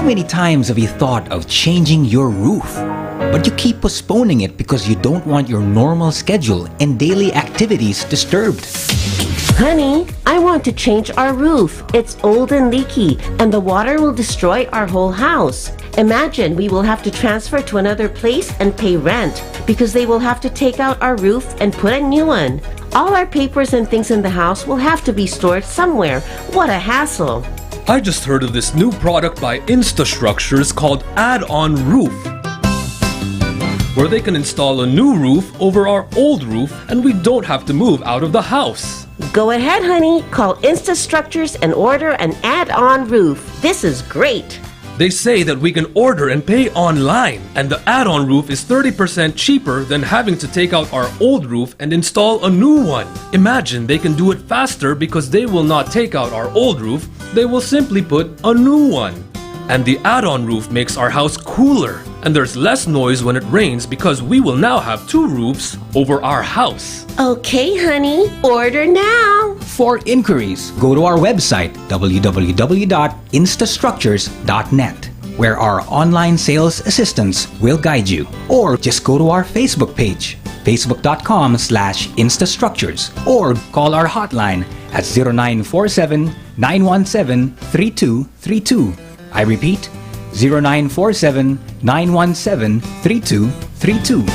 many times have you thought of changing your roof? But you keep postponing it because you don't want your normal schedule and daily activities disturbed. Honey, I want to change our roof. It's old and leaky, and the water will destroy our whole house. Imagine we will have to transfer to another place and pay rent because they will have to take out our roof and put a new one. All our papers and things in the house will have to be stored somewhere. What a hassle. I just heard of this new product by InstaStructures called Add-on Roof, where they can install a new roof over our old roof and we don't have to move out of the house. Go ahead, honey. Call InstaStructures and order an add-on roof. This is great. They say that we can order and pay online, and the add-on roof is 30% cheaper than having to take out our old roof and install a new one. Imagine they can do it faster because they will not take out our old roof, they will simply put a new one. And the add-on roof makes our house cooler, and there's less noise when it rains because we will now have two roofs over our house. Okay, honey. Order now. For inquiries, go to our website www.instastructures.net, where our online sales assistants will guide you. Or just go to our Facebook page, facebook.com/instastructures, or call our hotline at 0947-917-3232. I repeat, 0947-917-3232.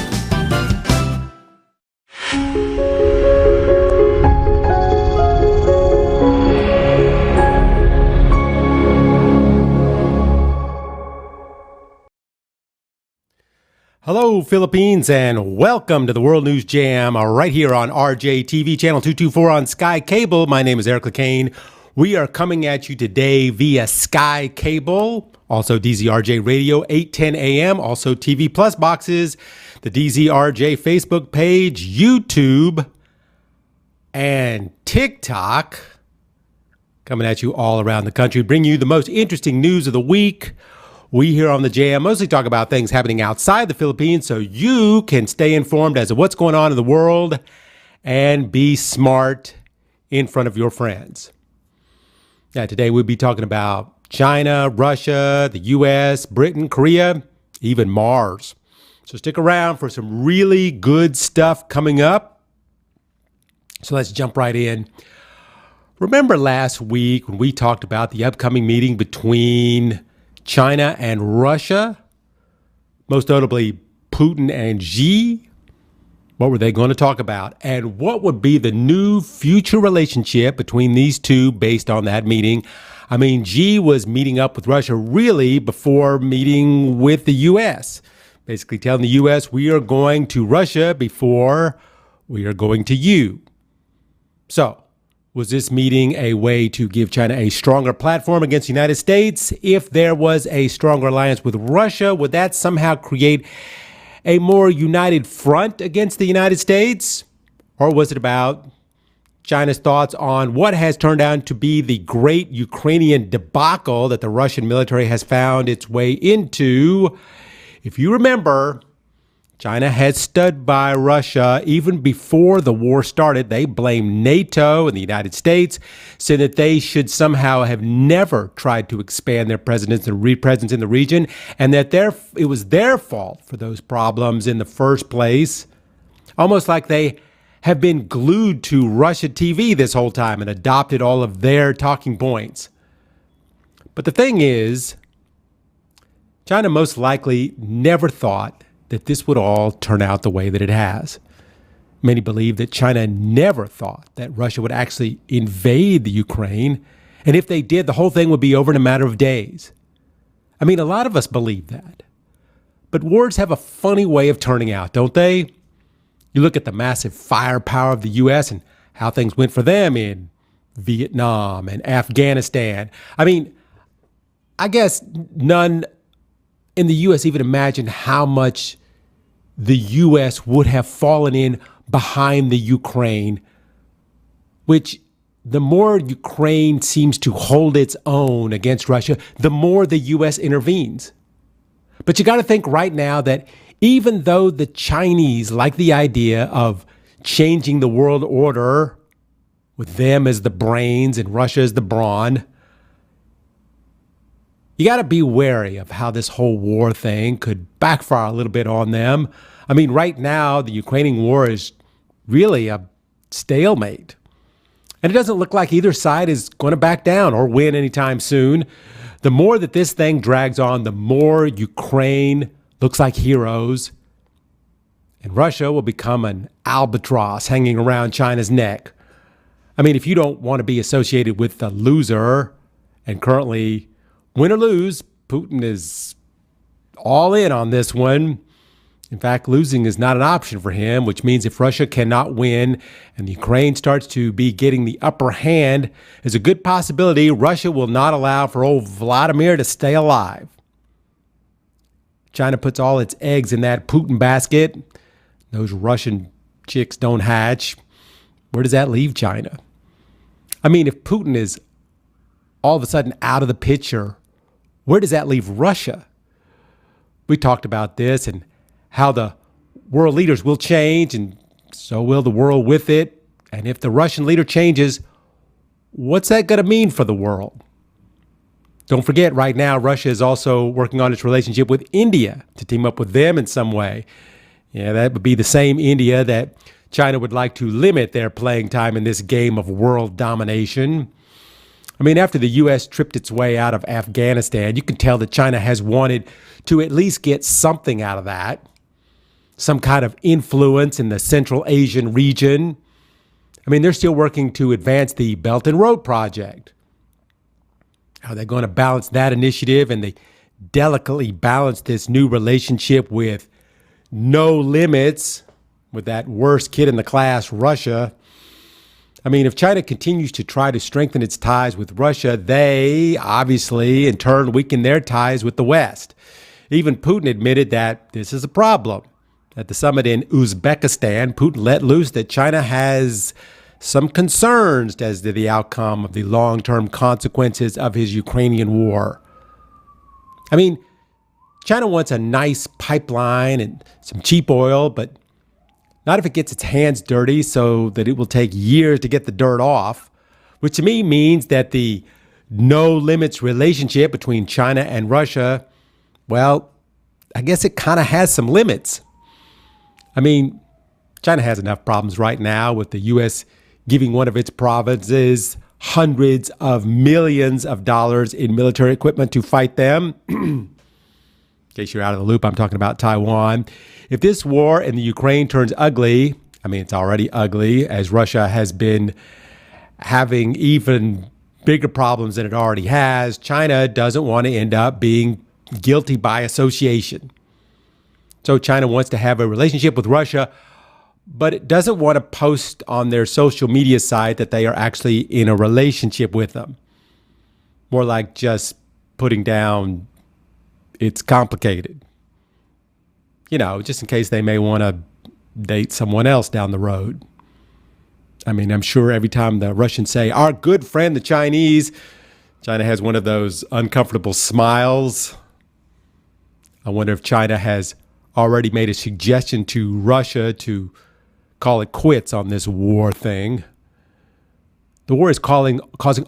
Hello, Philippines, and welcome to the World News Jam right here on RJTV, channel 224 on Sky Cable. My name is Eric Lecain. We are coming at you today via Sky Cable, also DZRJ Radio, 8:10 a.m., also TV Plus boxes, the DZRJ Facebook page, YouTube, and TikTok. Coming at you all around the country, bring you the most interesting news of the week. We here on the Jam mostly talk about things happening outside the Philippines so you can stay informed as to what's going on in the world and be smart in front of your friends. Yeah, today we'll be talking about China, Russia, the U.S., Britain, Korea, even Mars. So stick around for some really good stuff coming up. So let's jump right in. Remember last week when we talked about the upcoming meeting between China and Russia, most notably Putin and Xi? What were they going to talk about? And what would be the new future relationship between these two based on that meeting? I mean, Xi was meeting up with Russia really before meeting with the U.S., basically telling the U.S. we are going to Russia before we are going to you. So, was this meeting a way to give China a stronger platform against the United States? If there was a stronger alliance with Russia, would that somehow create a more united front against the United States? Or was it about China's thoughts on what has turned out to be the great Ukrainian debacle that the Russian military has found its way into? If you remember, China had stood by Russia even before the war started. They blamed NATO and the United States, saying that they should somehow have never tried to expand their presence in the region, and that it was their fault for those problems in the first place. Almost like they have been glued to Russia TV this whole time and adopted all of their talking points. But the thing is, China most likely never thought that this would all turn out the way that it has. Many believe that China never thought that Russia would actually invade the Ukraine, and if they did, the whole thing would be over in a matter of days. I mean, a lot of us believe that. But wars have a funny way of turning out, don't they? You look at the massive firepower of the U.S. and how things went for them in Vietnam and Afghanistan. I mean, I guess none in the U.S. even imagine how much the U.S. would have fallen in behind the Ukraine, which the more Ukraine seems to hold its own against Russia, the more the U.S. intervenes. But you got to think right now that even though the Chinese like the idea of changing the world order with them as the brains and Russia as the brawn, you got to be wary of how this whole war thing could backfire a little bit on them. I mean, right now, the Ukrainian war is really a stalemate. And it doesn't look like either side is going to back down or win anytime soon. The more that this thing drags on, the more Ukraine looks like heroes. And Russia will become an albatross hanging around China's neck. I mean, if you don't want to be associated with the loser, and currently, win or lose, Putin is all in on this one. In fact, losing is not an option for him, which means if Russia cannot win and the Ukraine starts to be getting the upper hand, there's a good possibility Russia will not allow for old Vladimir to stay alive. China puts all its eggs in that Putin basket. Those Russian chicks don't hatch. Where does that leave China? I mean, if Putin is all of a sudden out of the picture, where does that leave Russia? We talked about this and how the world leaders will change, and so will the world with it. And if the Russian leader changes, what's that going to mean for the world? Don't forget, right now, Russia is also working on its relationship with India to team up with them in some way. Yeah, that would be the same India that China would like to limit their playing time in this game of world domination. I mean, after the U.S. tripped its way out of Afghanistan, you can tell that China has wanted to at least get something out of that. Some kind of influence in the Central Asian region. I mean, they're still working to advance the Belt and Road Project. How are they going to balance that initiative? And they delicately balance this new relationship with no limits with that worst kid in the class, Russia. I mean, if China continues to try to strengthen its ties with Russia, they obviously, in turn, weaken their ties with the West. Even Putin admitted that this is a problem. At the summit in Uzbekistan, Putin let loose that China has some concerns as to the outcome of the long-term consequences of his Ukrainian war. I mean, China wants a nice pipeline and some cheap oil, but not if it gets its hands dirty so that it will take years to get the dirt off, which to me means that the no limits relationship between China and Russia, well, I guess it kind of has some limits. I mean, China has enough problems right now with the U.S. giving one of its provinces hundreds of millions of dollars in military equipment to fight them. In case you're out of the loop, I'm talking about Taiwan. If this war in the Ukraine turns ugly, I mean, it's already ugly, as Russia has been having even bigger problems than it already has, China doesn't want to end up being guilty by association. So China wants to have a relationship with Russia, but it doesn't want to post on their social media site that they are actually in a relationship with them. More like just putting down, it's complicated. You know, just in case they may want to date someone else down the road. I mean, I'm sure every time the Russians say, our good friend, the Chinese, China has one of those uncomfortable smiles. I wonder if China has already made a suggestion to Russia to call it quits on this war thing. The war is causing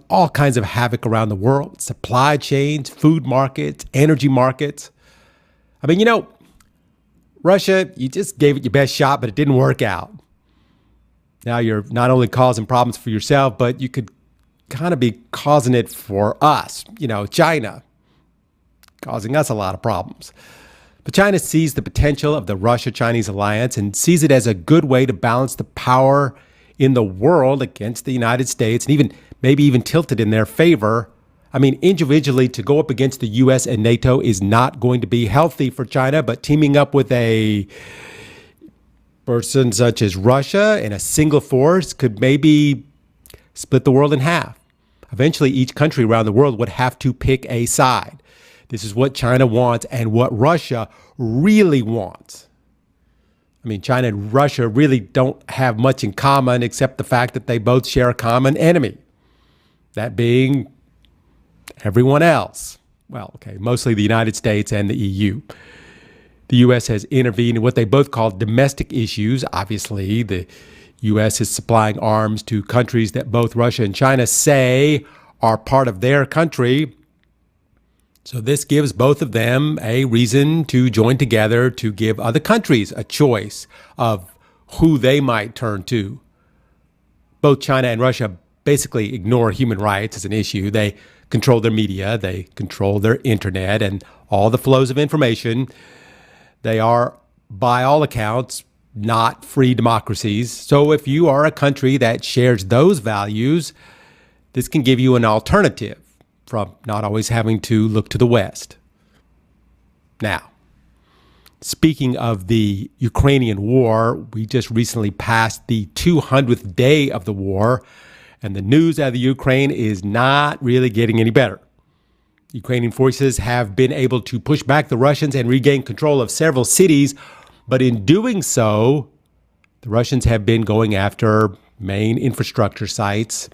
all kinds of havoc around the world. Supply chains, food markets, energy markets. I mean, you know, Russia, you just gave it your best shot, but it didn't work out. Now you're not only causing problems for yourself, but you could kind of be causing it for us, you know, China, causing us a lot of problems. But China sees the potential of the Russia-Chinese alliance and sees it as a good way to balance the power in the world against the United States and maybe even tilt it in their favor. I mean, individually, to go up against the U.S. and NATO is not going to be healthy for China, but teaming up with a person such as Russia in a single force could maybe split the world in half. Eventually, each country around the world would have to pick a side. This is what China wants and what Russia really wants. I mean, China and Russia really don't have much in common except the fact that they both share a common enemy. That being everyone else. Well, okay, mostly the United States and the EU. The U.S. has intervened in what they both call domestic issues. Obviously, the U.S. is supplying arms to countries that both Russia and China say are part of their country. So this gives both of them a reason to join together to give other countries a choice of who they might turn to. Both China and Russia basically ignore human rights as an issue. They control their media, they control their internet and all the flows of information. They are, by all accounts, not free democracies. So if you are a country that shares those values, this can give you an alternative from not always having to look to the West. Now, speaking of the Ukrainian war, we just recently passed the 200th day of the war, and the news out of the Ukraine is not really getting any better. Ukrainian forces have been able to push back the Russians and regain control of several cities, but in doing so, the Russians have been going after main infrastructure sites.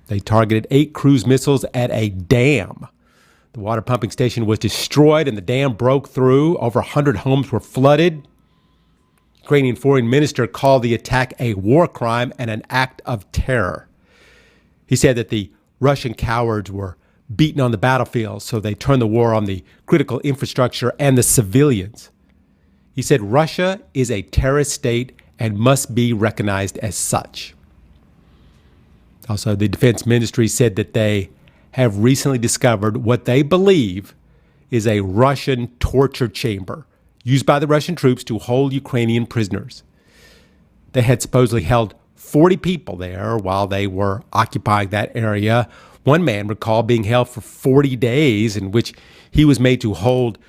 They targeted 8 cruise missiles at a dam. The water pumping station was destroyed and the dam broke through. Over 100 homes were flooded. Ukrainian foreign minister called the attack a war crime and an act of terror. He said that the Russian cowards were beaten on the battlefield, so they turned the war on the critical infrastructure and the civilians. He said Russia is a terrorist state and must be recognized as such. Also, the defense ministry said that they have recently discovered what they believe is a Russian torture chamber used by the Russian troops to hold Ukrainian prisoners. They had supposedly held 40 people there while they were occupying that area. One man recalled being held for 40 days in which he was made to hold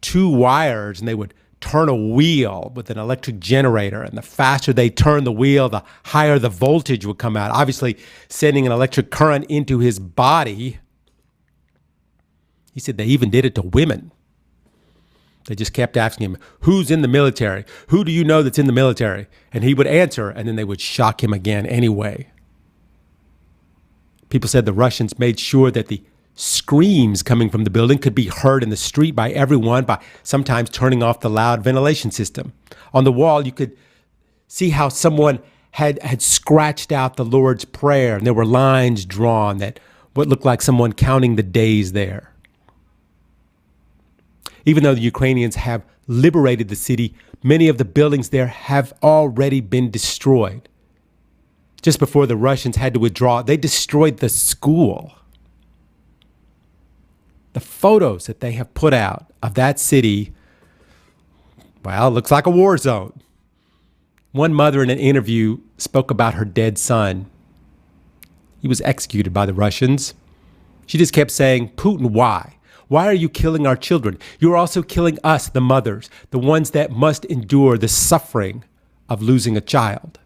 2 wires, and they would turn a wheel with an electric generator, and the faster they turned the wheel, the higher the voltage would come out, obviously sending an electric current into his body. He said they even did it to women. They just kept asking him, who's in the military? Who do you know that's in the military? And he would answer, and then they would shock him again anyway. People said the Russians made sure that the screams coming from the building could be heard in the street by everyone by sometimes turning off the loud ventilation system. On the wall, you could see how someone had scratched out the Lord's Prayer, and there were lines drawn that what looked like someone counting the days there. Even though the Ukrainians have liberated the city, many of the buildings there have already been destroyed. Just before the Russians had to withdraw, they destroyed the school. The photos that they have put out of that city, well, it looks like a war zone. One mother in an interview spoke about her dead son. He was executed by the Russians. She just kept saying, Putin, why? Why are you killing our children? You're also killing us, the mothers, the ones that must endure the suffering of losing a child.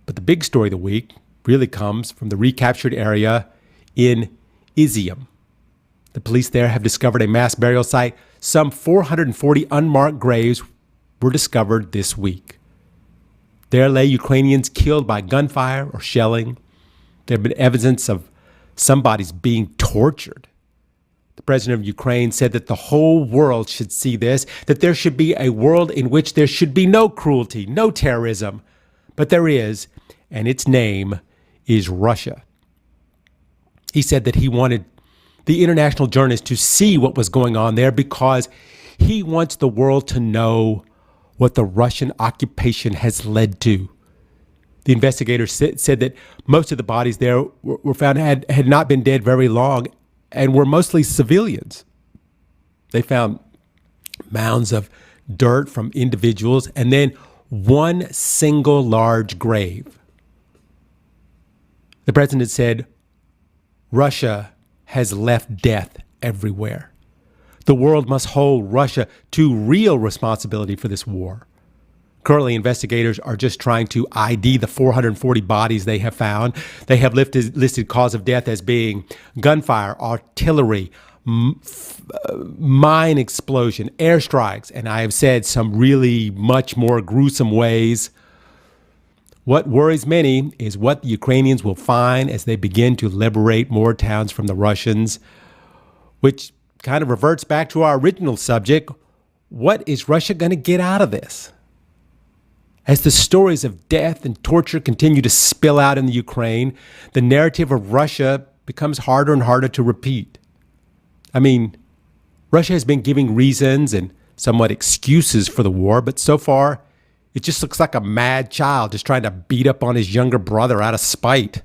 But the big story of the week really comes from the recaptured area in Izium. The police there have discovered a mass burial site. Some 440 unmarked graves were discovered this week. There lay Ukrainians killed by gunfire or shelling. There have been evidence of some bodies being tortured. The president of Ukraine said that the whole world should see this, that there should be a world in which there should be no cruelty, no terrorism. But there is, and its name is Russia. He said that he wanted the international journalists to see what was going on there because he wants the world to know what the Russian occupation has led to. The investigators said that most of the bodies there were found had not been dead very long and were mostly civilians. They found mounds of dirt from individuals and then one single large grave. The president said, Russia has left death everywhere. The world must hold Russia to real responsibility for this war. Currently, investigators are just trying to ID the 440 bodies they have found. They have listed cause of death as being gunfire, artillery, mine explosion, airstrikes, and I have said some really much more gruesome ways. What worries many is what the Ukrainians will find as they begin to liberate more towns from the Russians, which kind of reverts back to our original subject. What is Russia going to get out of this? As the stories of death and torture continue to spill out in the Ukraine, the narrative of Russia becomes harder and harder to repeat. I mean, Russia has been giving reasons and somewhat excuses for the war, but so far, it just looks like a mad child just trying to beat up on his younger brother out of spite.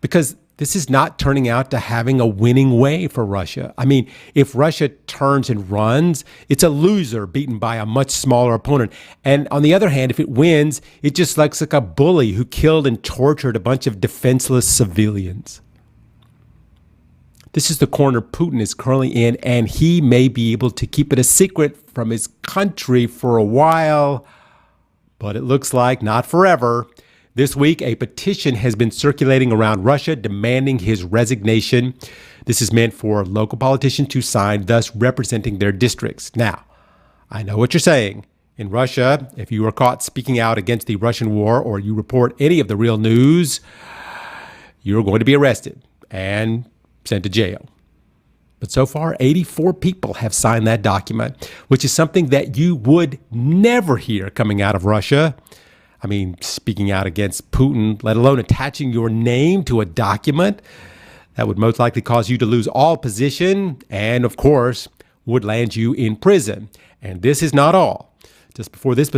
Because this is not turning out to having a winning way for Russia. I mean, if Russia turns and runs, it's a loser beaten by a much smaller opponent. And on the other hand, if it wins, it just looks like a bully who killed and tortured a bunch of defenseless civilians. This is the corner Putin is currently in, and he may be able to keep it a secret from his country for a while, but it looks like not forever. This week, a petition has been circulating around Russia demanding his resignation. This is meant for local politicians to sign, thus representing their districts. Now, I know what you're saying. In Russia, if you are caught speaking out against the Russian war or you report any of the real news, you're going to be arrested and sent to jail. But so far, 84 people have signed that document, which is something that you would never hear coming out of Russia. I mean, speaking out against Putin, let alone attaching your name to a document, that would most likely cause you to lose all position and, of course, would land you in prison. And this is not all. Just before this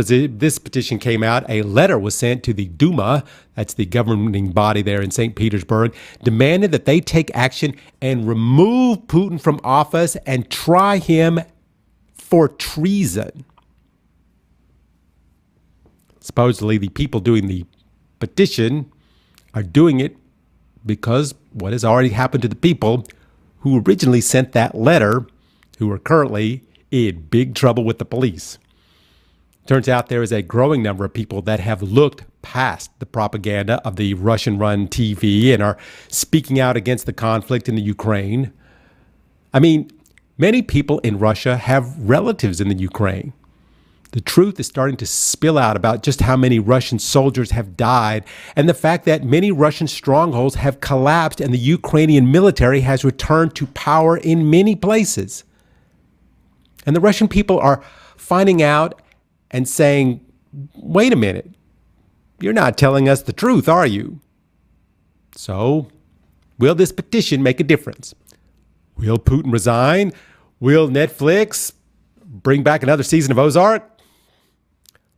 petition came out, a letter was sent to the Duma, that's the governing body there in St. Petersburg, demanding that they take action and remove Putin from office and try him for treason. Supposedly, the people doing the petition are doing it because what has already happened to the people who originally sent that letter, who are currently in big trouble with the police. Turns out there is a growing number of people that have looked past the propaganda of the Russian-run TV and are speaking out against the conflict in the Ukraine. I mean, many people in Russia have relatives in the Ukraine. The truth is starting to spill out about just how many Russian soldiers have died and the fact that many Russian strongholds have collapsed and the Ukrainian military has returned to power in many places. And the Russian people are finding out and saying, wait a minute, you're not telling us the truth, are you? So, will this petition make a difference? Will Putin resign? Will Netflix bring back another season of Ozark?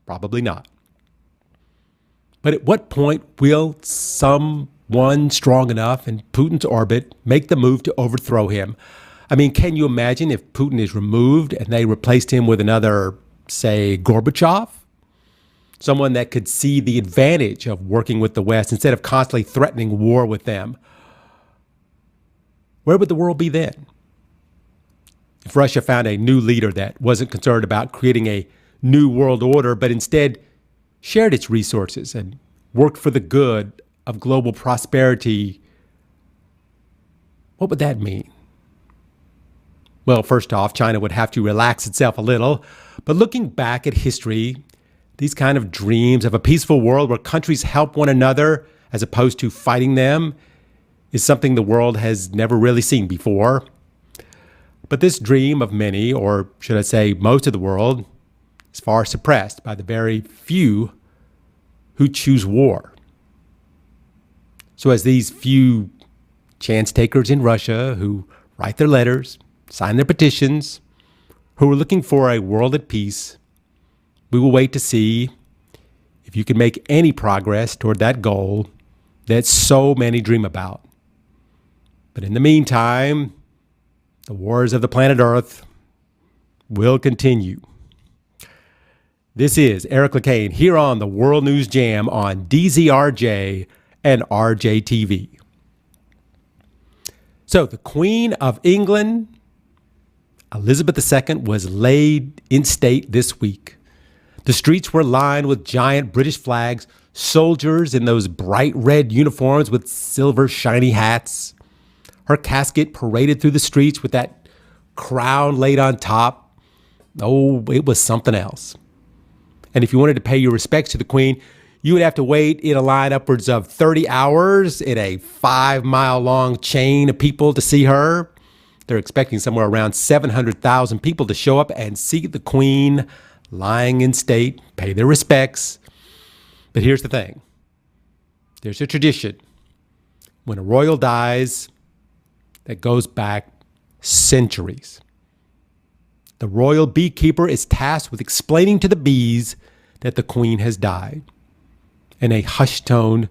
Probably not. But at what point will someone strong enough in Putin's orbit make the move to overthrow him? I mean, can you imagine if Putin is removed and they replaced him with another, say, Gorbachev? Someone that could see the advantage of working with the West instead of constantly threatening war with them. Where would the world be then? If Russia found a new leader that wasn't concerned about creating a new world order, but instead shared its resources and worked for the good of global prosperity, what would that mean? Well, first off, China would have to relax itself a little. But looking back at history, these kind of dreams of a peaceful world where countries help one another as opposed to fighting them is something the world has never really seen before. But this dream of many, or should I say most of the world, is far suppressed by the very few who choose war. So as these few chance takers in Russia who write their letters, sign their petitions, who are looking for a world at peace, we will wait to see if you can make any progress toward that goal that so many dream about. But in the meantime, the wars of the planet Earth will continue. This is Eric Lecain here on the World News Jam on DZRJ and RJTV. So the Queen of England, Elizabeth II, was laid in state this week. The streets were lined with giant British flags, soldiers in those bright red uniforms with silver shiny hats. Her casket paraded through the streets with that crown laid on top. Oh, it was something else. And if you wanted to pay your respects to the Queen, you would have to wait in a line upwards of 30 hours in a 5-mile-long chain of people to see her. They're expecting somewhere around 700,000 people to show up and see the Queen lying in state, pay their respects. But here's the thing. There's a tradition. When a royal dies, that goes back centuries. The royal beekeeper is tasked with explaining to the bees that the queen has died. In a hushed tone,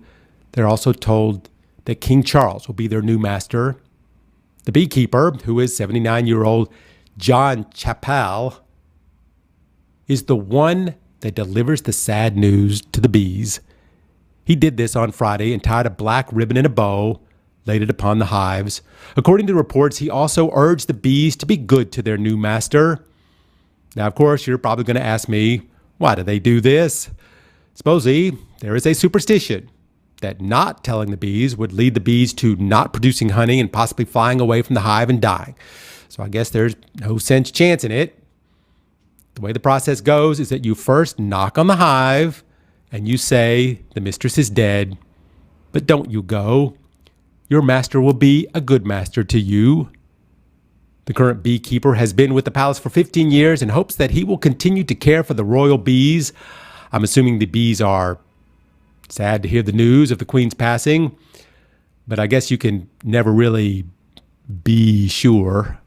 they're also told that King Charles will be their new master. The beekeeper, who is 79-year-old John Chappell, is the one that delivers the sad news to the bees. He did this on Friday and tied a black ribbon in a bow, laid it upon the hives. According to reports, he also urged the bees to be good to their new master. Now, of course, you're probably going to ask me, why do they do this? Supposedly, there is a superstition that not telling the bees would lead the bees to not producing honey and possibly flying away from the hive and dying. So I guess there's no sense chance in it. The way the process goes is that you first knock on the hive and you say, the mistress is dead, but don't you go. Your master will be a good master to you. The current beekeeper has been with the palace for 15 years and hopes that he will continue to care for the royal bees. I'm assuming the bees are sad to hear the news of the queen's passing, but I guess you can never really be sure.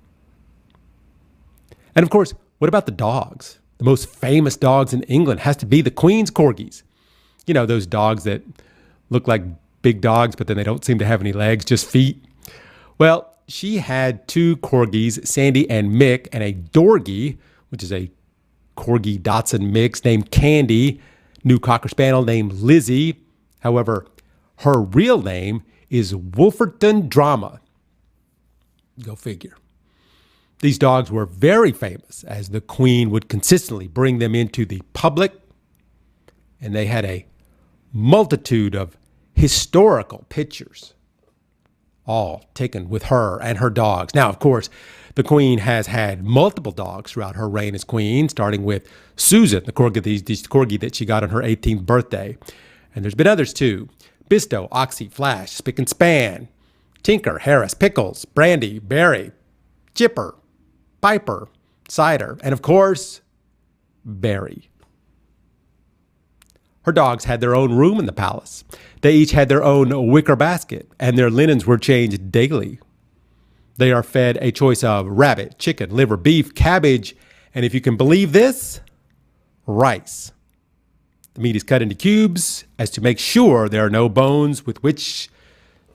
And of course, what about the dogs? The most famous dogs in England has to be the Queen's corgis. You know, those dogs that look like big dogs, but then they don't seem to have any legs, just feet. Well, she had two corgis, Sandy and Mick, and a dorgie, which is a corgi Dachshund mix named Candy, new Cocker Spaniel named Lizzie. However, her real name is Wolferton Drama. Go figure. These dogs were very famous, as the Queen would consistently bring them into the public, and they had a multitude of historical pictures, all taken with her and her dogs. Now, of course, the Queen has had multiple dogs throughout her reign as Queen, starting with Susan, the corgi that she got on her 18th birthday. And there's been others too. Bisto, Oxy, Flash, Spick and Span, Tinker, Harris, Pickles, Brandy, Barry, Chipper, Piper, Cider, and of course, Barry. Her dogs had their own room in the palace. They each had their own wicker basket, and their linens were changed daily. They are fed a choice of rabbit, chicken, liver, beef, cabbage, and if you can believe this, rice. The meat is cut into cubes as to make sure there are no bones with which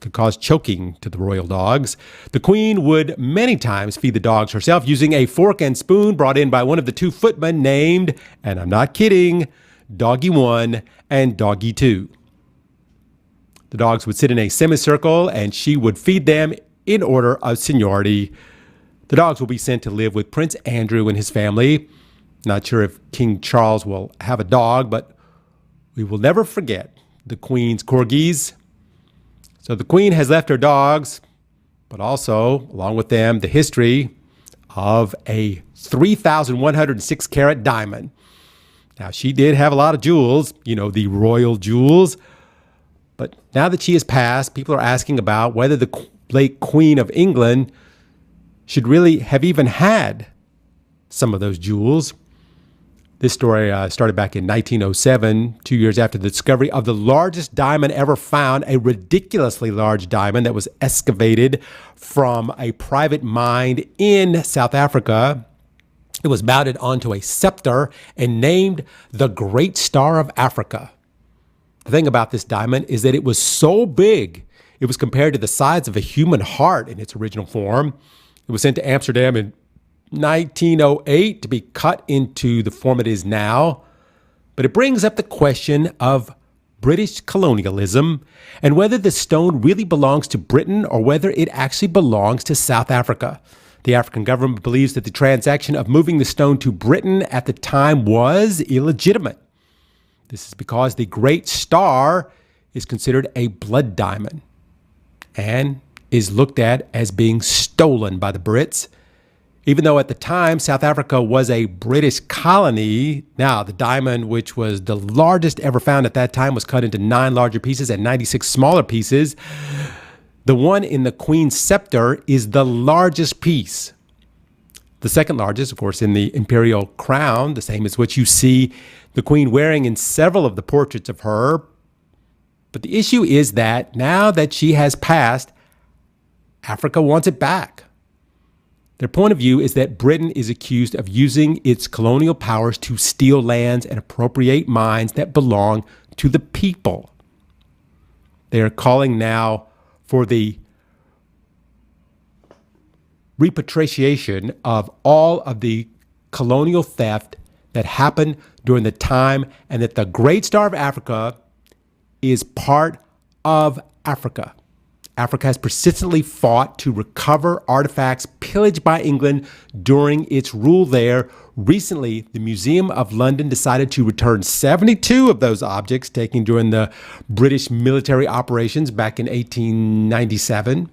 could cause choking to the royal dogs. The Queen would many times feed the dogs herself using a fork and spoon brought in by one of the two footmen named, and I'm not kidding, Doggy 1 and Doggy 2. The dogs would sit in a semicircle and she would feed them in order of seniority. The dogs will be sent to live with Prince Andrew and his family. Not sure if King Charles will have a dog, but we will never forget the Queen's corgis. So the Queen has left her dogs, but also, along with them, the history of a 3,106 carat diamond. Now, she did have a lot of jewels, you know, the royal jewels. But now that she has passed, people are asking about whether the late Queen of England should really have even had some of those jewels. This story started back in 1907, 2 years after the discovery of the largest diamond ever found, a ridiculously large diamond that was excavated from a private mine in South Africa. It was mounted onto a scepter and named the Great Star of Africa. The thing about this diamond is that it was so big, it was compared to the size of a human heart in its original form. It was sent to Amsterdam in 1908 to be cut into the form it is now. But it brings up the question of British colonialism and whether the stone really belongs to Britain or whether it actually belongs to South Africa. The African government believes that the transaction of moving the stone to Britain at the time was illegitimate. This is because the Great Star is considered a blood diamond and is looked at as being stolen by the Brits. Even though at the time South Africa was a British colony, now the diamond, which was the largest ever found at that time, was cut into 9 larger pieces and 96 smaller pieces. The one in the Queen's scepter is the largest piece. The second largest, of course, in the imperial crown, the same as what you see the Queen wearing in several of the portraits of her. But the issue is that now that she has passed, Africa wants it back. Their point of view is that Britain is accused of using its colonial powers to steal lands and appropriate mines that belong to the people. They are calling now for the repatriation of all of the colonial theft that happened during the time, and that the Great Star of Africa is part of Africa. Africa has persistently fought to recover artifacts pillaged by England during its rule there. Recently, the Museum of London decided to return 72 of those objects taken during the British military operations back in 1897.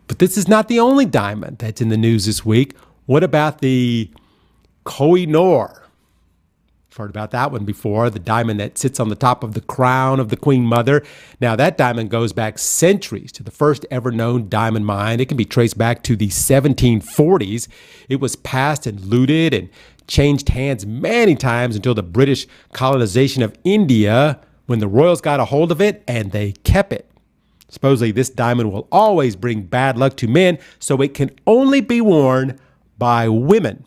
But this is not the only diamond that's in the news this week. What about the Koh-i-Noor? Heard about that one before, the diamond that sits on the top of the crown of the Queen Mother. Now, that diamond goes back centuries to the first ever known diamond mine. It can be traced back to the 1740s. It was passed and looted and changed hands many times until the British colonization of India, when the royals got a hold of it and they kept it. Supposedly, this diamond will always bring bad luck to men, so it can only be worn by women.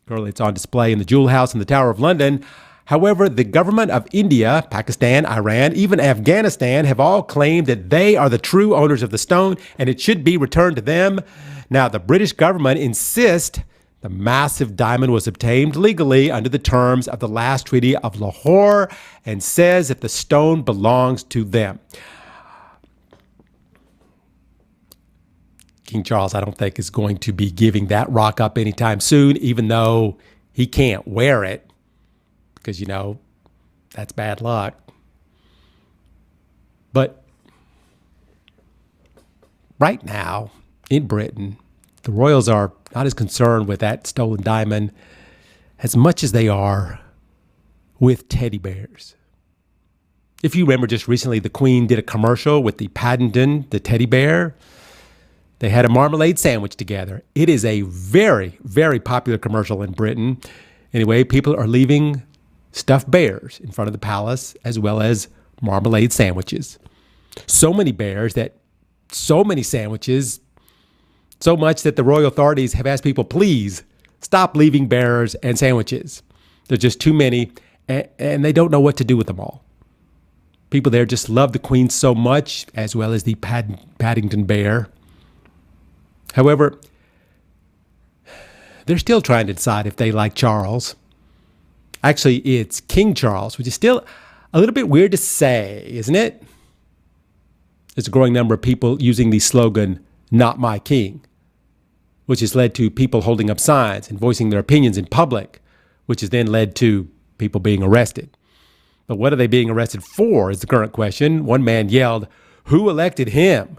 Currently, it's on display in the Jewel House in the Tower of London. However, the government of India, Pakistan, Iran, even Afghanistan have all claimed that they are the true owners of the stone and it should be returned to them. Now, the British government insists the massive diamond was obtained legally under the terms of the last Treaty of Lahore and says that the stone belongs to them. King Charles, I don't think, is going to be giving that rock up anytime soon, even though he can't wear it because, that's bad luck. But right now in Britain, the royals are not as concerned with that stolen diamond as much as they are with teddy bears. If you remember, just recently, the Queen did a commercial with the Paddington, the teddy bear. They had a marmalade sandwich together. It is a very, very popular commercial in Britain. Anyway, people are leaving stuffed bears in front of the palace as well as marmalade sandwiches. So many bears that so many sandwiches, so much that the royal authorities have asked people, please stop leaving bears and sandwiches. There's just too many, and they don't know what to do with them all. People there just love the Queen so much, as well as the Paddington bear. However, they're still trying to decide if they like Charles. Actually, it's King Charles, which is still a little bit weird to say, isn't it? There's a growing number of people using the slogan, "Not my king," which has led to people holding up signs and voicing their opinions in public, which has then led to people being arrested. But what are they being arrested for is the current question. One man yelled, "Who elected him?"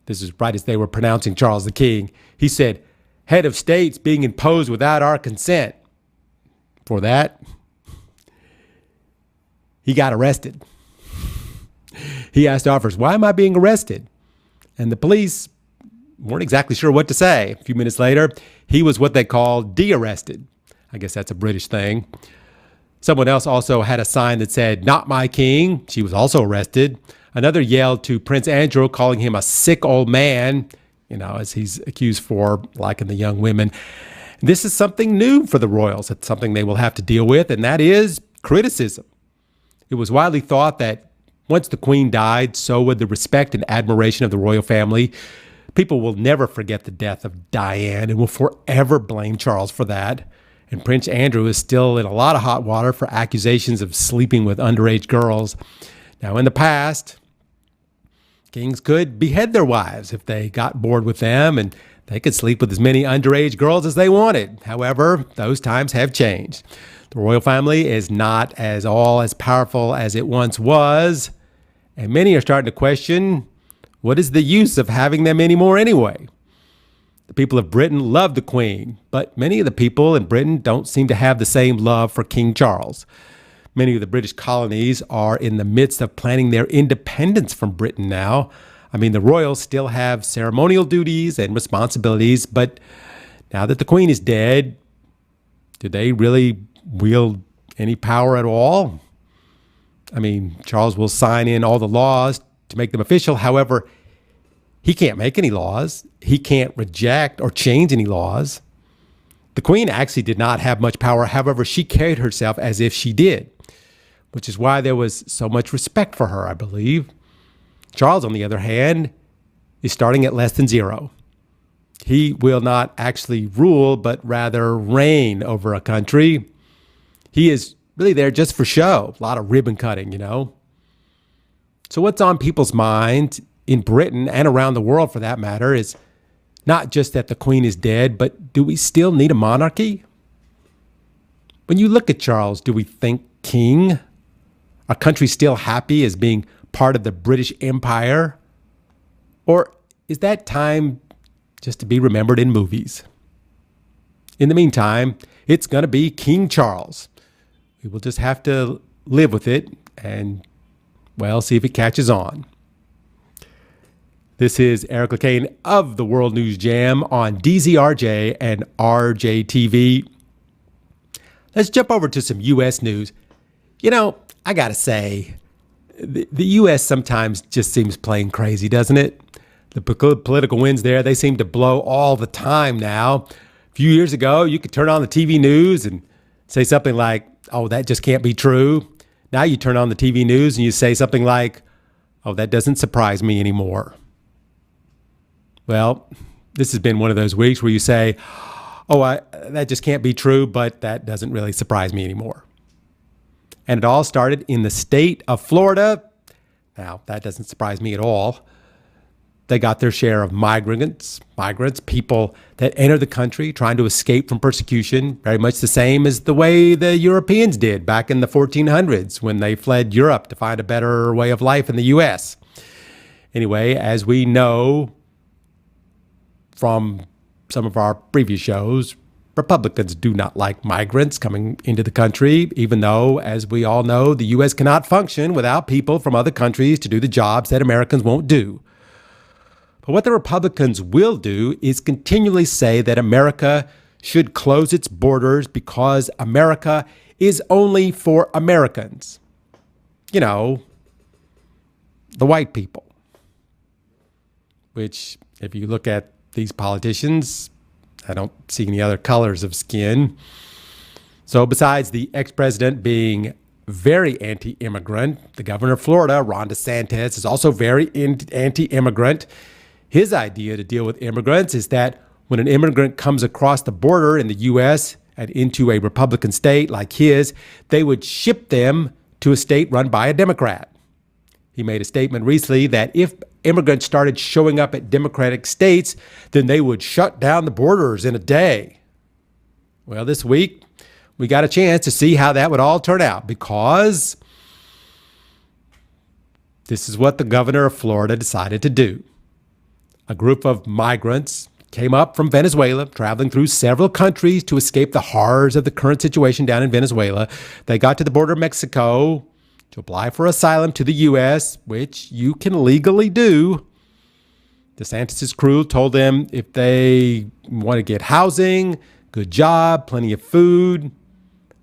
This is right as they were pronouncing Charles the King. He said, "Head of states being imposed without our consent." For that, he got arrested. He asked officers, "Why am I being arrested?" And the police weren't exactly sure what to say. A few minutes later, he was what they call de-arrested. I guess that's a British thing. Someone else also had a sign that said, "Not my king." She was also arrested. Another yelled to Prince Andrew, calling him a sick old man, as he's accused for liking the young women. This is something new for the royals. It's something they will have to deal with, and that is criticism. It was widely thought that once the Queen died, so would the respect and admiration of the royal family. People will never forget the death of Diane and will forever blame Charles for that. And Prince Andrew is still in a lot of hot water for accusations of sleeping with underage girls. Now, in the past, kings could behead their wives if they got bored with them, and they could sleep with as many underage girls as they wanted. However, those times have changed. The royal family is not all as powerful as it once was, and many are starting to question, what is the use of having them anymore anyway? The people of Britain love the Queen, but many of the people in Britain don't seem to have the same love for King Charles. Many of the British colonies are in the midst of planning their independence from Britain now. I mean, the royals still have ceremonial duties and responsibilities, but now that the Queen is dead, do they really wield any power at all? I mean, Charles will sign in all the laws to make them official. However, He can't make any laws. He can't reject or change any laws. The Queen actually did not have much power. However, she carried herself as if she did, which is why there was so much respect for her, I believe. Charles, on the other hand, is starting at less than zero. He will not actually rule, but rather reign over a country. He is really there just for show. A lot of ribbon cutting, you know. So what's on people's minds in Britain and around the world, for that matter, is not just that the Queen is dead, but do we still need a monarchy? When you look at Charles, do we think king? Are countries still happy as being part of the British Empire? Or is that time just to be remembered in movies? In the meantime, it's going to be King Charles. We will just have to live with it and, well, see if it catches on. This is Eric Lecain of the World News Jam on DZRJ and RJTV. Let's jump over to some U.S. news. You know, I got to say, the U.S. sometimes just seems plain crazy, doesn't it? The political winds there, they seem to blow all the time now. A few years ago, you could turn on the TV news and say something like, oh, that just can't be true. Now you turn on the TV news and you say something like, oh, that doesn't surprise me anymore. Well, this has been one of those weeks where you say, oh, that just can't be true, but that doesn't really surprise me anymore. And it all started in the state of Florida. Now, that doesn't surprise me at all. They got their share of migrants, people that enter the country trying to escape from persecution, very much the same as the way the Europeans did back in the 1400s when they fled Europe to find a better way of life in the U.S. Anyway, as we know from some of our previous shows, Republicans do not like migrants coming into the country, even though, as we all know, the U.S. cannot function without people from other countries to do the jobs that Americans won't do. But what the Republicans will do is continually say that America should close its borders because America is only for Americans. You know, the white people. Which, if you look at these politicians, I don't see any other colors of skin. So besides the ex-president being very anti-immigrant, the governor of Florida, Ron DeSantis, is also very anti-immigrant. His idea to deal with immigrants is that when an immigrant comes across the border in the U.S. and into a Republican state like his, they would ship them to a state run by a Democrat. He made a statement recently that if immigrants started showing up at Democratic states, then they would shut down the borders in a day. Well, this week, we got a chance to see how that would all turn out because this is what the governor of Florida decided to do. A group of migrants came up from Venezuela, traveling through several countries to escape the horrors of the current situation down in Venezuela. They got to the border of Mexico to apply for asylum to the U.S., which you can legally do. DeSantis' crew told them if they want to get housing, good job, plenty of food,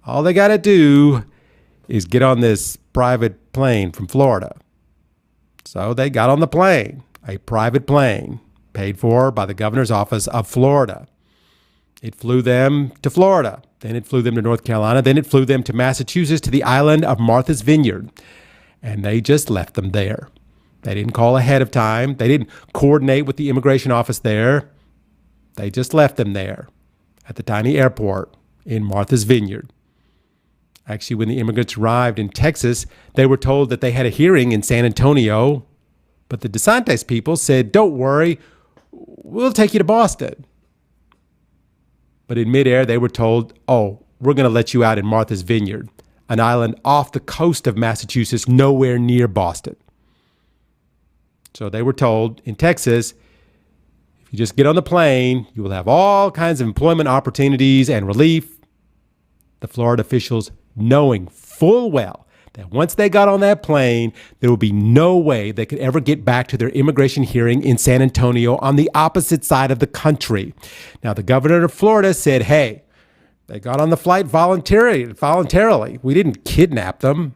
all they got to do is get on this private plane from Florida. So they got on the plane. A private plane paid for by the governor's office of Florida. It flew them to Florida. Then it flew them to North Carolina. Then it flew them to Massachusetts to the island of Martha's Vineyard. And they just left them there. They didn't call ahead of time. They didn't coordinate with the immigration office there. They just left them there at the tiny airport in Martha's Vineyard. Actually, when the immigrants arrived in Texas, they were told that they had a hearing in San Antonio. But the DeSantis people said, don't worry, we'll take you to Boston. But in midair, they were told, oh, we're going to let you out in Martha's Vineyard, an island off the coast of Massachusetts, nowhere near Boston. So they were told in Texas, if you just get on the plane, you will have all kinds of employment opportunities and relief. The Florida officials, knowing full well that once they got on that plane, there would be no way they could ever get back to their immigration hearing in San Antonio on the opposite side of the country. Now, the governor of Florida said, hey, they got on the flight voluntarily. We didn't kidnap them.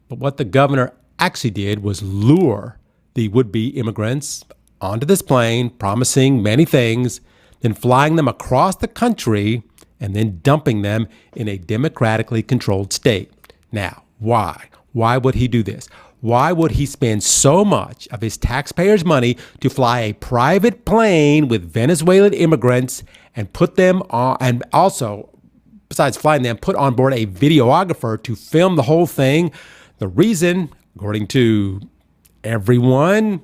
But what the governor actually did was lure the would-be immigrants onto this plane, promising many things, then flying them across the country and then dumping them in a democratically controlled state. Now, why? Why would he do this? Why would he spend so much of his taxpayers' money to fly a private plane with Venezuelan immigrants and put them on, and also, besides flying them, put on board a videographer to film the whole thing? The reason, according to everyone,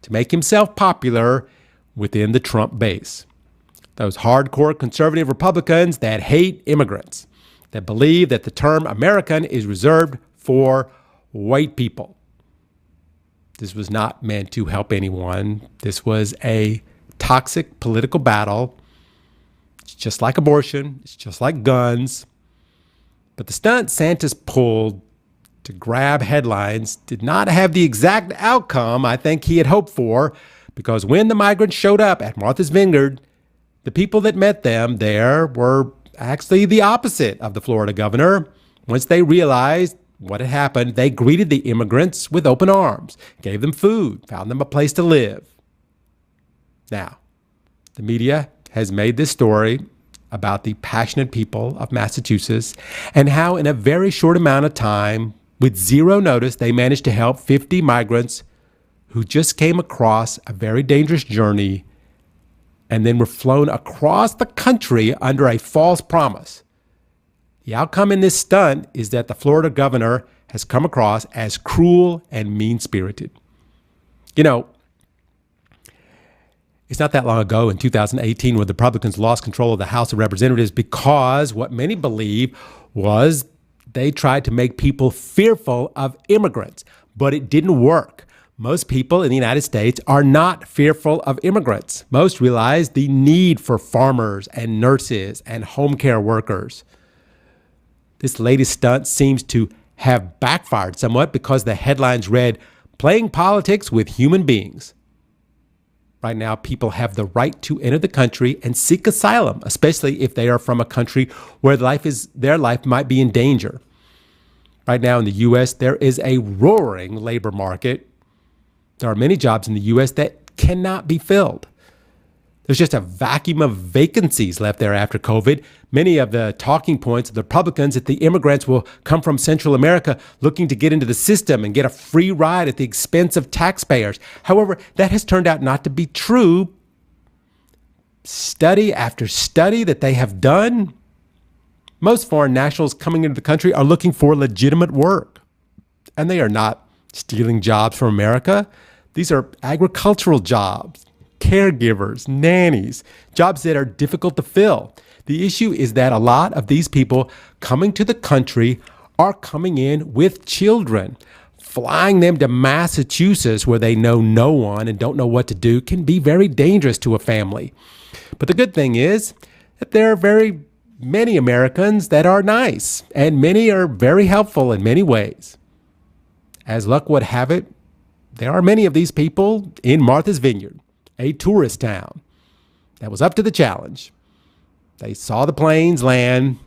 to make himself popular within the Trump base. Those hardcore conservative Republicans that hate immigrants, that believe that the term American is reserved for white people. This was not meant to help anyone. This was a toxic political battle. It's just like abortion. It's just like guns. But the stunt Santos pulled to grab headlines did not have the exact outcome I think he had hoped for, because when the migrants showed up at Martha's Vineyard, the people that met them there were actually the opposite of the Florida governor. Once they realized what had happened, they greeted the immigrants with open arms, gave them food, found them a place to live. Now, the media has made this story about the passionate people of Massachusetts and how in a very short amount of time, with zero notice, they managed to help 50 migrants who just came across a very dangerous journey and then were flown across the country under a false promise. The outcome in this stunt is that the Florida governor has come across as cruel and mean-spirited. You know, it's not that long ago in 2018 when the Republicans lost control of the House of Representatives because what many believe was they tried to make people fearful of immigrants, but it didn't work. Most people in the United States are not fearful of immigrants. Most realize the need for farmers and nurses and home care workers. This latest stunt seems to have backfired somewhat because the headlines read, "Playing politics with human beings." Right now, people have the right to enter the country and seek asylum, especially if they are from a country where their life might be in danger. Right now in the U.S., there is a roaring labor market. There are many jobs in the U.S. that cannot be filled. There's just a vacuum of vacancies left there after COVID. Many of the talking points of the Republicans that the immigrants will come from Central America looking to get into the system and get a free ride at the expense of taxpayers. However, that has turned out not to be true. Study after study that they have done, most foreign nationals coming into the country are looking for legitimate work. And they are not stealing jobs from America. These are agricultural jobs, caregivers, nannies, jobs that are difficult to fill. The issue is that a lot of these people coming to the country are coming in with children. Flying them to Massachusetts where they know no one and don't know what to do can be very dangerous to a family. But the good thing is that there are very many Americans that are nice, and many are very helpful in many ways. As luck would have it, there are many of these people in Martha's Vineyard, a tourist town that was up to the challenge. They saw the planes land,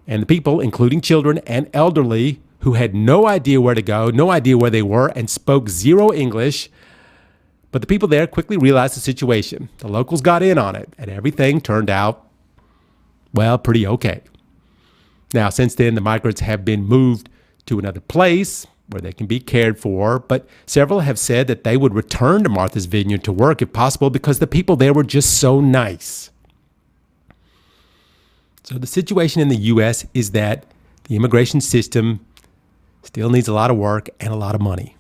and the people, including children and elderly, who had no idea where to go, no idea where they were, and spoke zero English. But the people there quickly realized the situation. The locals got in on it, and everything turned out, well, pretty okay. Now, since then, the migrants have been moved to another place where they can be cared for, but several have said that they would return to Martha's Vineyard to work if possible because the people there were just so nice. So the situation in the U.S. is that the immigration system still needs a lot of work and a lot of money.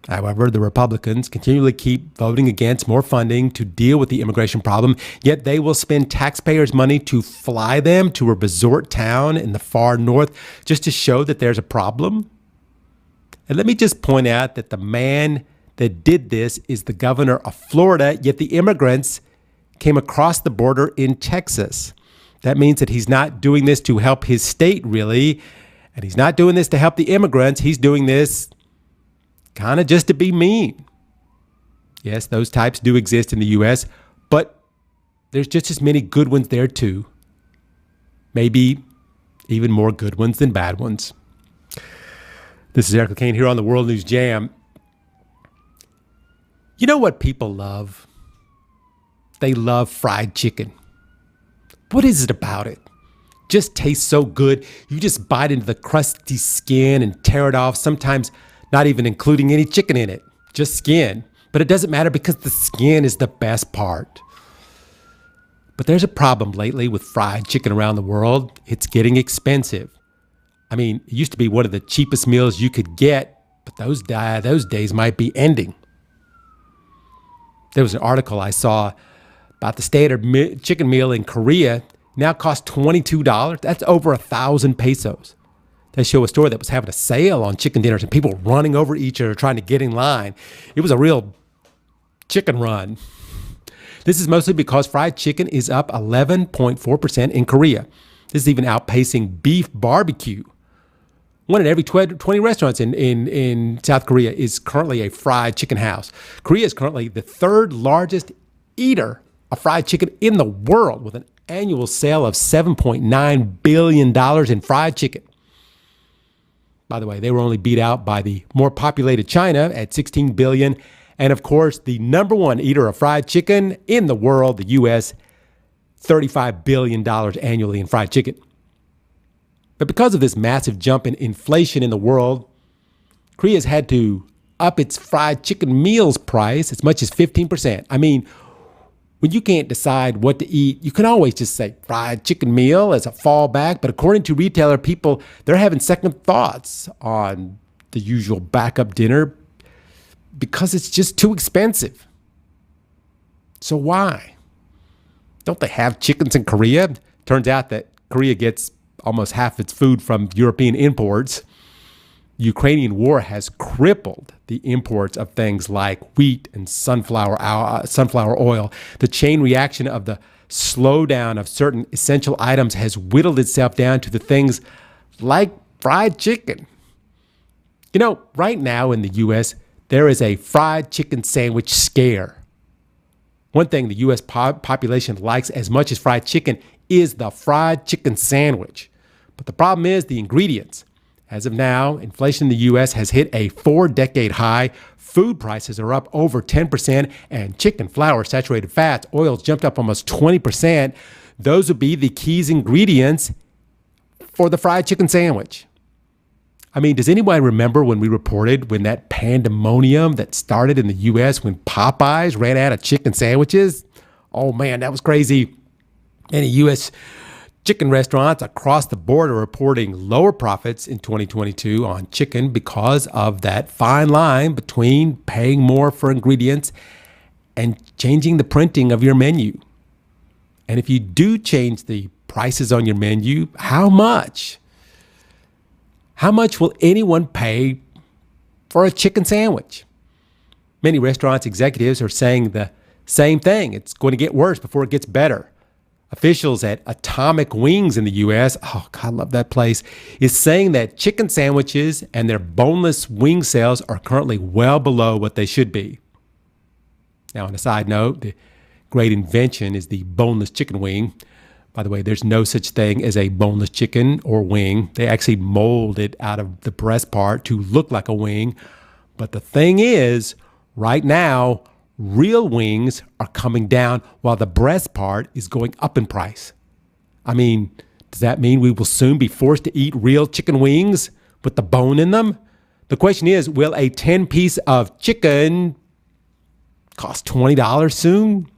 However, the Republicans continually keep voting against more funding to deal with the immigration problem, yet they will spend taxpayers' money to fly them to a resort town in the far north just to show that there's a problem. And let me just point out that the man that did this is the governor of Florida, yet the immigrants came across the border in Texas. That means that he's not doing this to help his state, really, and he's not doing this to help the immigrants. He's doing this kind of just to be mean. Yes, those types do exist in the U.S., but there's just as many good ones there, too. Maybe even more good ones than bad ones. This is Eric Lecain here on the World News Jam. You know what people love? They love fried chicken. What is it about it? Just tastes so good. You just bite into the crusty skin and tear it off, sometimes not even including any chicken in it, just skin. But it doesn't matter because the skin is the best part. But there's a problem lately with fried chicken around the world. It's getting expensive. I mean, it used to be one of the cheapest meals you could get, but those days might be ending. There was an article I saw about the standard chicken meal in Korea now costs $22. That's over 1,000 pesos. They show a store that was having a sale on chicken dinners and people running over each other trying to get in line. It was a real chicken run. This is mostly because fried chicken is up 11.4% in Korea. This is even outpacing beef barbecue. One in every 20 restaurants in South Korea is currently a fried chicken house. Korea is currently the third largest eater of fried chicken in the world with an annual sale of $7.9 billion in fried chicken. By the way, they were only beat out by the more populated China at $16 billion. And of course, the number one eater of fried chicken in the world, the U.S., $35 billion annually in fried chicken. But because of this massive jump in inflation in the world, Korea's had to up its fried chicken meals price as much as 15%. I mean, when you can't decide what to eat, you can always just say fried chicken meal as a fallback. But according to retailer people, they're having second thoughts on the usual backup dinner because it's just too expensive. So why? Don't they have chickens in Korea? Turns out that Korea gets almost half its food from European imports. The Ukrainian war has crippled the imports of things like wheat and sunflower oil. The chain reaction of the slowdown of certain essential items has whittled itself down to the things like fried chicken. You know, right now in the U.S., there is a fried chicken sandwich scare. One thing the U.S. population likes as much as fried chicken is the fried chicken sandwich. But the problem is the ingredients. As of now, inflation in the U.S. has hit a 4-decade high. Food prices are up over 10%, and chicken, flour, saturated fats, oils jumped up almost 20%. Those would be the key ingredients for the fried chicken sandwich. I mean, does anyone remember when we reported when that pandemonium that started in the U.S. when Popeyes ran out of chicken sandwiches? Oh, man, that was crazy. Many U.S. chicken restaurants across the board are reporting lower profits in 2022 on chicken because of that fine line between paying more for ingredients and changing the printing of your menu. And if you do change the prices on your menu, how much? How much will anyone pay for a chicken sandwich? Many restaurants executives are saying the same thing. It's going to get worse before it gets better. Officials at Atomic Wings in the U.S., oh, God, I love that place, is saying that chicken sandwiches and their boneless wing sales are currently well below what they should be. Now, on a side note, the great invention is the boneless chicken wing. By the way, there's no such thing as a boneless chicken or wing. They actually mold it out of the breast part to look like a wing. But the thing is, right now, real wings are coming down while the breast part is going up in price. I mean, does that mean we will soon be forced to eat real chicken wings with the bone in them? The question is, will a 10-piece of chicken cost $20 soon?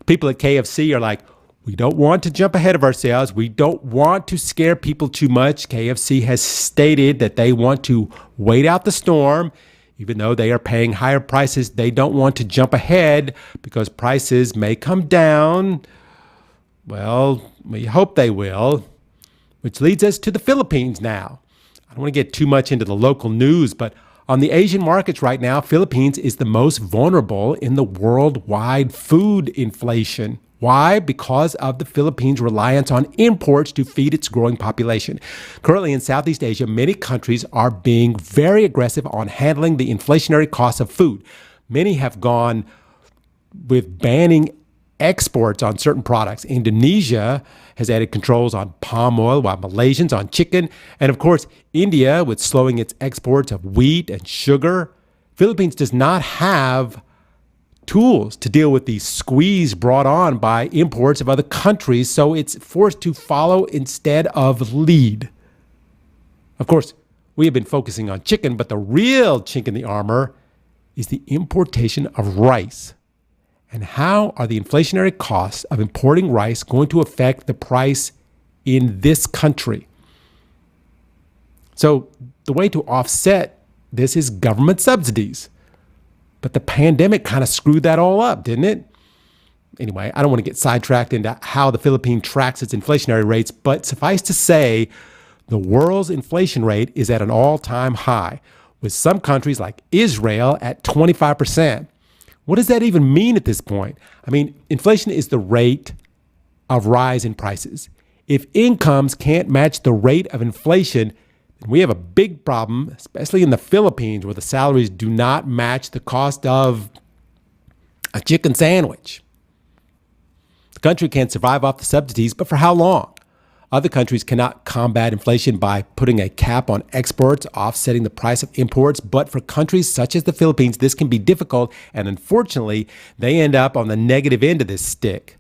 People at KFC are like, we don't want to jump ahead of ourselves. We don't want to scare people too much. KFC has stated that they want to wait out the storm. Even though they are paying higher prices, they don't want to jump ahead because prices may come down. Well, we hope they will, which leads us to the Philippines now. I don't want to get too much into the local news, but on the Asian markets right now, Philippines is the most vulnerable in the worldwide food inflation. Why? Because of the Philippines' reliance on imports to feed its growing population. Currently in Southeast Asia, many countries are being very aggressive on handling the inflationary costs of food. Many have gone with banning exports on certain products. Indonesia has added controls on palm oil, while Malaysians on chicken. And of course, India with slowing its exports of wheat and sugar. Philippines does not have tools to deal with the squeeze brought on by imports of other countries, so it's forced to follow instead of lead. Of course, we have been focusing on chicken, but the real chink in the armor is the importation of rice. And how are the inflationary costs of importing rice going to affect the price in this country? So the way to offset this is government subsidies. But the pandemic kind of screwed that all up, didn't it? Anyway, I don't want to get sidetracked into how the Philippines tracks its inflationary rates, but suffice to say, the world's inflation rate is at an all-time high, with some countries like Israel at 25%. What does that even mean at this point? I mean, inflation is the rate of rise in prices. If incomes can't match the rate of inflation, then we have a big problem, especially in the Philippines, where the salaries do not match the cost of a chicken sandwich. The country can survive off the subsidies, but for how long? Other countries cannot combat inflation by putting a cap on exports, offsetting the price of imports. But for countries such as the Philippines, this can be difficult. And unfortunately, they end up on the negative end of this stick.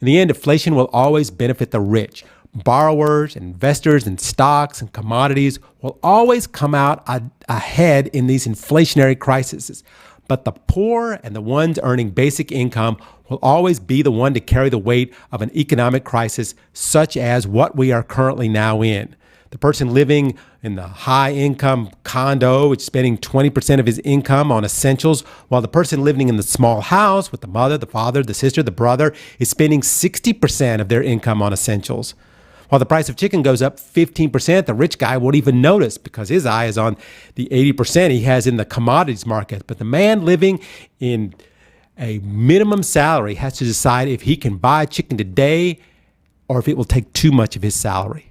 In the end, inflation will always benefit the rich. Borrowers, investors in stocks and commodities will always come out ahead in these inflationary crises. But the poor and the ones earning basic income will always be the one to carry the weight of an economic crisis such as what we are currently now in. The person living in the high-income condo is spending 20% of his income on essentials, while the person living in the small house with the mother, the father, the sister, the brother is spending 60% of their income on essentials. While the price of chicken goes up 15%, the rich guy won't even notice because his eye is on the 80% he has in the commodities market. But the man living in a minimum salary has to decide if he can buy chicken today or if it will take too much of his salary.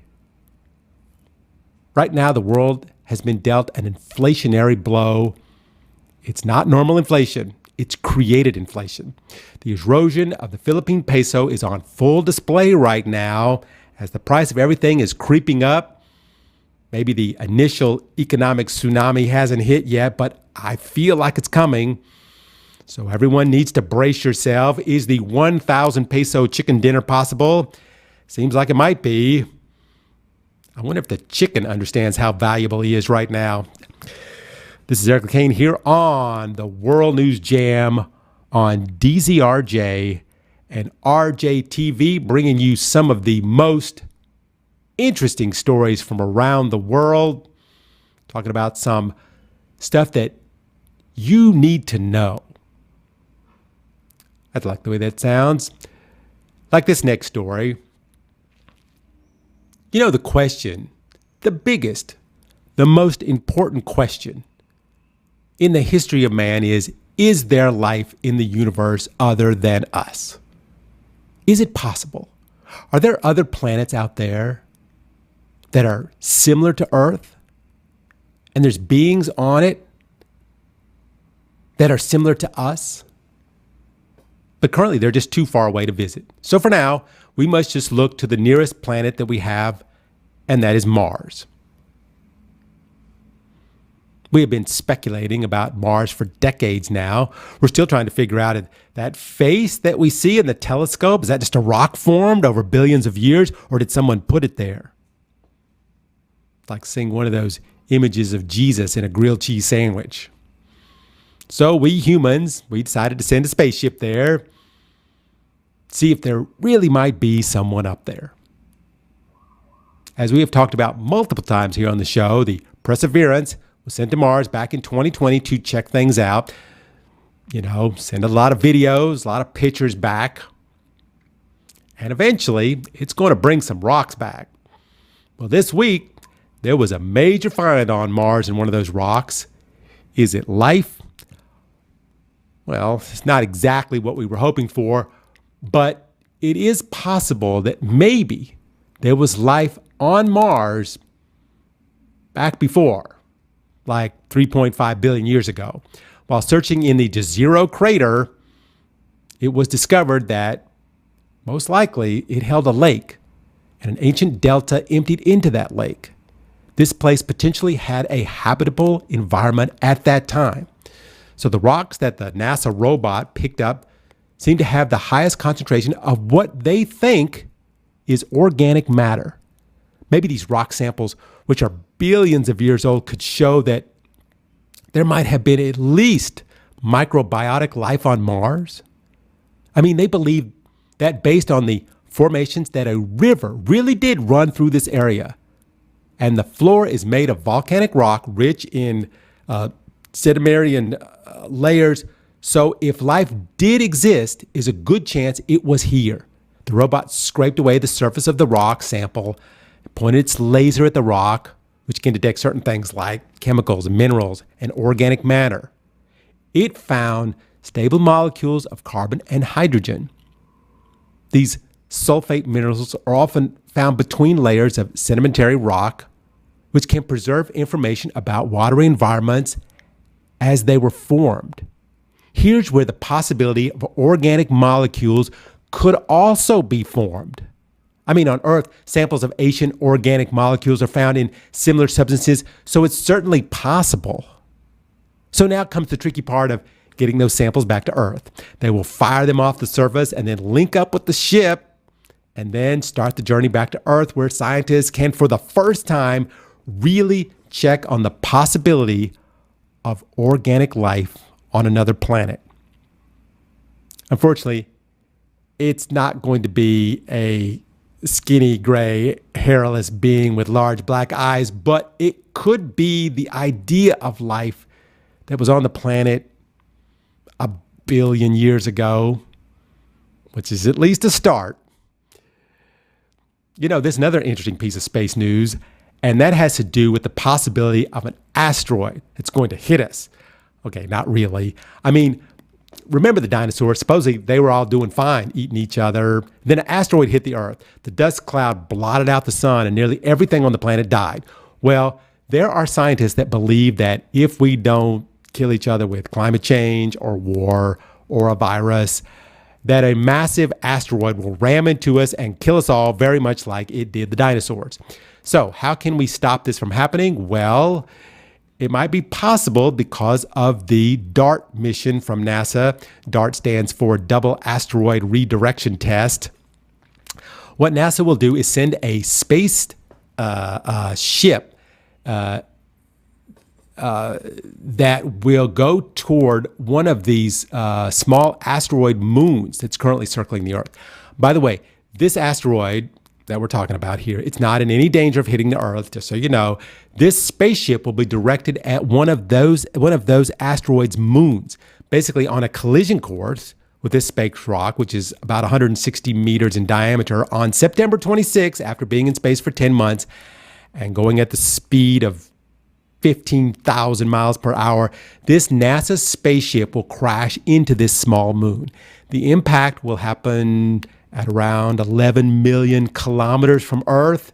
Right now, the world has been dealt an inflationary blow. It's not normal inflation. It's created inflation. The erosion of the Philippine peso is on full display right now as the price of everything is creeping up. Maybe the initial economic tsunami hasn't hit yet, but I feel like it's coming. So everyone needs to brace yourself. Is the 1,000 peso chicken dinner possible? Seems like it might be. I wonder if the chicken understands how valuable he is right now. This is Eric Lecain here on the World News Jam on DZRJ and RJTV, bringing you some of the most interesting stories from around the world, talking about some stuff that you need to know. I like the way that sounds. Like this next story. You know, the question, the biggest, the most important question in the history of man is there life in the universe other than us? Is it possible? Are there other planets out there that are similar to Earth? And there's beings on it that are similar to us? But currently, they're just too far away to visit. So for now, we must just look to the nearest planet that we have, and that is Mars. We have been speculating about Mars for decades now. We're still trying to figure out if that face that we see in the telescope, is that just a rock formed over billions of years, or did someone put it there? It's like seeing one of those images of Jesus in a grilled cheese sandwich. So we humans, we decided to send a spaceship there, see if there really might be someone up there. As we have talked about multiple times here on the show, the Perseverance was sent to Mars back in 2020 to check things out. You know, send a lot of videos, a lot of pictures back. And eventually, it's going to bring some rocks back. Well, this week, there was a major find on Mars in one of those rocks. Is it life? Well, it's not exactly what we were hoping for, but it is possible that maybe there was life on Mars back before, like 3.5 billion years ago. While searching in the Jezero crater, it was discovered that most likely it held a lake, and an ancient delta emptied into that lake. This place potentially had a habitable environment at that time. So the rocks that the NASA robot picked up seem to have the highest concentration of what they think is organic matter. Maybe these rock samples, which are billions of years old, could show that there might have been at least microbiotic life on Mars. I mean, they believe that based on the formations that a river really did run through this area. And the floor is made of volcanic rock rich in sedimentary layers. So if life did exist, is a good chance it was here. The robot scraped away the surface of the rock sample, pointed its laser at the rock, which can detect certain things like chemicals, minerals, and organic matter. It found stable molecules of carbon and hydrogen. These sulfate minerals are often found between layers of sedimentary rock, which can preserve information about watery environments as they were formed. Here's where the possibility of organic molecules could also be formed. I mean, on Earth, samples of ancient organic molecules are found in similar substances, so it's certainly possible. So now comes the tricky part of getting those samples back to Earth. They will fire them off the surface and then link up with the ship and then start the journey back to Earth, where scientists can, for the first time, really check on the possibility of organic life on another planet. Unfortunately, it's not going to be a skinny, gray, hairless being with large black eyes, but it could be the idea of life that was on the planet a billion years ago, which is at least a start. You know, there's another interesting piece of space news, and that has to do with the possibility of an asteroid that's going to hit us. Okay, not really. I mean, remember the dinosaurs? Supposedly they were all doing fine, eating each other. Then an asteroid hit the Earth. The dust cloud blotted out the sun, and nearly everything on the planet died. Well, there are scientists that believe that if we don't kill each other with climate change or war or a virus, that a massive asteroid will ram into us and kill us all, very much like it did the dinosaurs. So how can we stop this from happening? Well, it might be possible because of the DART mission from NASA. DART stands for Double Asteroid Redirection Test. What NASA will do is send a space ship that will go toward one of these small asteroid moons that's currently circling the Earth. By the way, this asteroid that we're talking about here, it's not in any danger of hitting the Earth, just so you know. This spaceship will be directed at one of those asteroids' moons, basically on a collision course with this space rock, which is about 160 meters in diameter, on September 26, after being in space for 10 months and going at the speed of 15,000 miles per hour. This NASA spaceship will crash into this small moon. The impact will happen at around 11 million kilometers from Earth.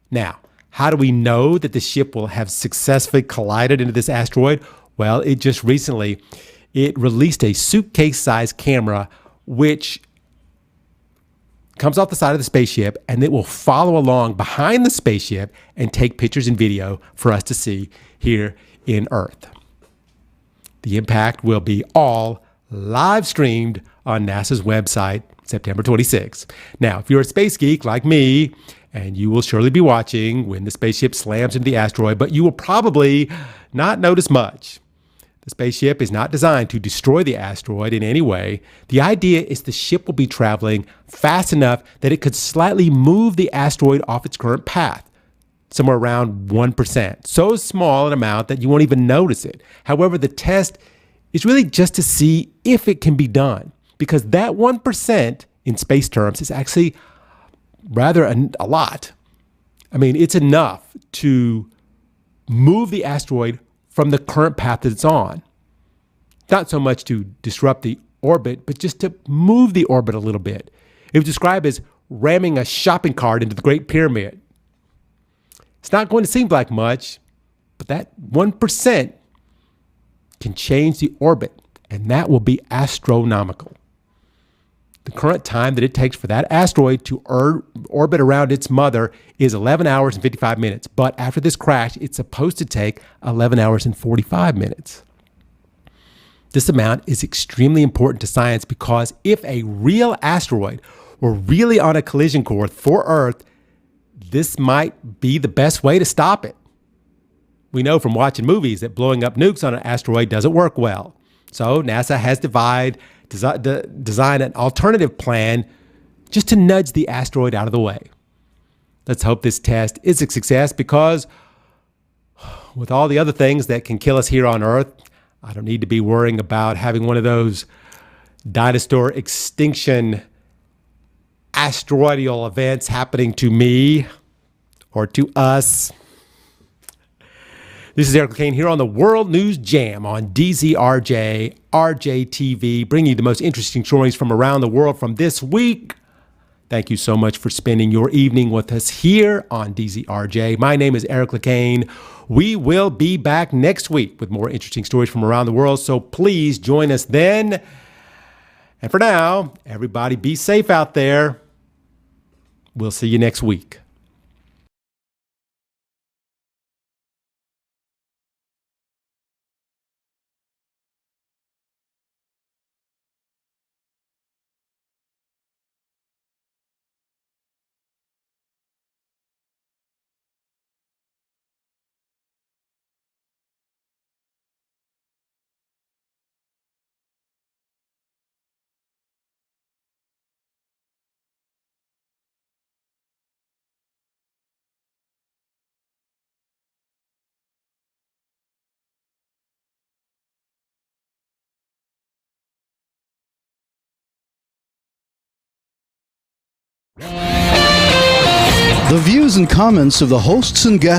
Now, how do we know that the ship will have successfully collided into this asteroid? Well, it just recently, it released a suitcase-sized camera which comes off the side of the spaceship, and it will follow along behind the spaceship and take pictures and video for us to see here in Earth. The impact will be all live streamed on NASA's website September 26. Now, if you're a space geek like me, and you will surely be watching when the spaceship slams into the asteroid, but you will probably not notice much. The spaceship is not designed to destroy the asteroid in any way. The idea is the ship will be traveling fast enough that it could slightly move the asteroid off its current path, somewhere around 1%. So small an amount that you won't even notice it. However, the test is really just to see if it can be done, because that 1% in space terms is actually rather a lot. I mean, it's enough to move the asteroid from the current path that it's on. Not so much to disrupt the orbit, but just to move the orbit a little bit. It was described as ramming a shopping cart into the Great Pyramid. It's not going to seem like much, but that 1% can change the orbit, and that will be astronomical. The current time that it takes for that asteroid to orbit around its mother is 11 hours and 55 minutes. But after this crash, it's supposed to take 11 hours and 45 minutes. This amount is extremely important to science because if a real asteroid were really on a collision course for Earth, this might be the best way to stop it. We know from watching movies that blowing up nukes on an asteroid doesn't work well. So NASA has designed an alternative plan just to nudge the asteroid out of the way. Let's hope this test is a success because with all the other things that can kill us here on Earth, I don't need to be worrying about having one of those dinosaur extinction asteroidal events happening to me or to us. This is Eric Lecain here on the World News Jam on DZRJ, RJTV, bringing you the most interesting stories from around the world from this week. Thank you so much for spending your evening with us here on DZRJ. My name is Eric Lecain. We will be back next week with more interesting stories from around the world, so please join us then. And for now, everybody be safe out there. We'll see you next week. The views and comments of the hosts and guests